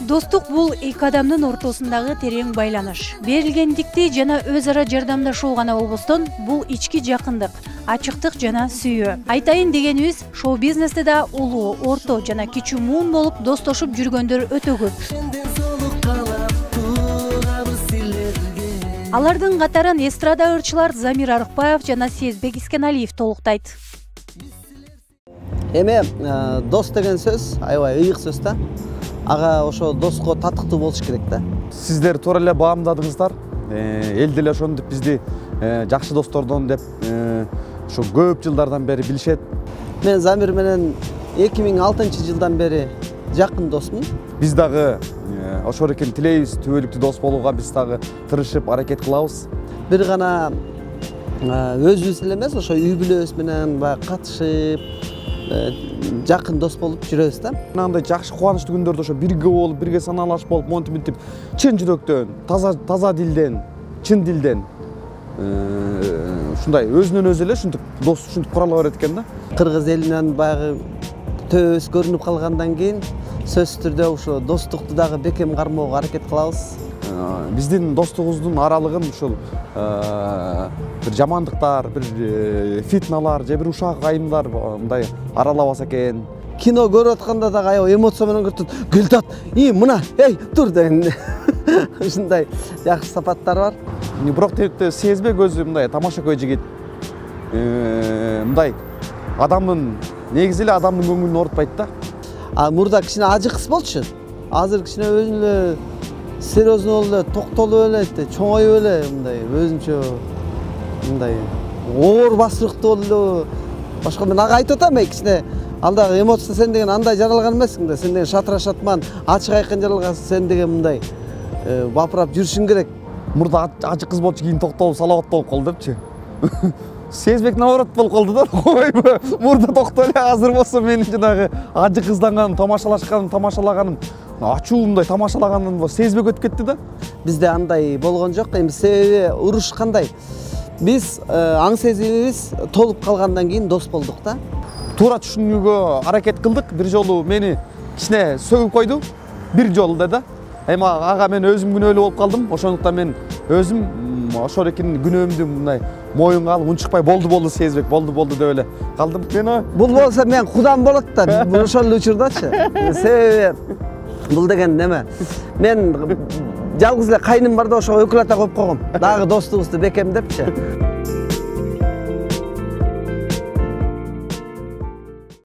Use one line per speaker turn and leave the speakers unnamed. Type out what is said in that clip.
Достук бул эки адамдын ортосундагы терең байланыш. Берилгендикти жана өз ара жардамдашуу гана болбостон, бул ички жакындык, ачыктык жана сүйүү. Айтайын дегенибиз, шоу-бизнесте да улуу, орто жана кичүү муун болуп достошуп жүргөндөр өтө көп. Алардын катарын эстрада ырчылар Замир Арыкбаев жана Сезбек Искеналиев толуктайт.
Эме дос деген сөз аябай ыйык сөз да. Ага ошо доско татыктуу болуш керек да.
Сиздер туура эле баамдадыңыздар. Эл деле ошондуп бизди жакшы достордон деп ушу көп жылдардан бери билишет.
Мен Замир менен 2006-жылдан бери жакын досмун.
Биз дагы ошол экен тилейбиз, түбөлүктүү дос болууга биз дагы тырышып аракет кылабыз.
Бир гана өзүбүз эле эмес, ошо үй бүлөбүз менен баягы катышып жакын дос болуп жүрөбүз да.
Мынандай жакшы кубанычтуу күндөрдө ошо бирге болуп, бирге санаалаш болуп, монтип чын жүрөктөн, таза дилден, чын дилден ушундай өзүнөн өзү эле ушинтип дос ушинтип курала берет экен да.
Кыргыз элинен баягы төбөбүз көрүнүп калгандан кийин сөзсүз түрдө ошо достукту дагы бекем кармоого аракет кылабыз.
Биздин достугубуздун аралыгын ушул бир жамандыктар, бир фитналар же бир ушак айымдар мындай аралабаса экен.
Кино көрүп атканда дагы аябай эмоция менен көрүп, Гүлтат, мына, тур деген ушундай жакшы сапаттар бар.
Бирок тегте Сезбек өзү мындай тамашакөй жигит. Мындай адамдын негизи эле адамдын көңүлүн оорутпайт да.
Мурда кичине ажы кыз болчу. Азыр кичине өзүнө эле серьезно эле, токтолуп эле, чоңоюп эле мындай өзүнчө мындай оор басырыктуу болду. Башка мен ага айтып атам, кичине алдагы эмоция сен деген андай жаралган эмессиң да, сен деген шатыра шатман, ачык айкын жаралгансың, сен деген мындай бапырап жүрүшүң керек.
Мурда ажы кыз болчу, кийин токтолуп салават болуп калды депчи. Сезбек наоборот болуп калды да. Ойбу, мурда токтолуп эле, азыр болсо менин жанагы ажы кызданганым, тамашалаганым, ачуумдай тамашалаганым Сезбек өтүп кетти да.
Бизде андай болгон жок. Эми себеби уруш кандай? Биз аң сезимибиз толуп калгандан кийин дос болдук да.
Туура түшүнүүгө аракет кылдык. Бир жолу мени кичине сөгүп койду. Бир жолу да. Эми ага мен өзүм күнөөлүү болуп калдым. Ошондуктан мен өзүм ошол экен күнөөмдү мындай моюнга алып унчукпай болду Сезбек, болду деп эле калдым.
Бул болсо мен кудам болот да. Ошол учурдачы. Себеби бул деген неме? Мен жалгыз эле кайным бар да ошого өкүл ата коюп койгом. Дагы достугубузду бекемдепчи.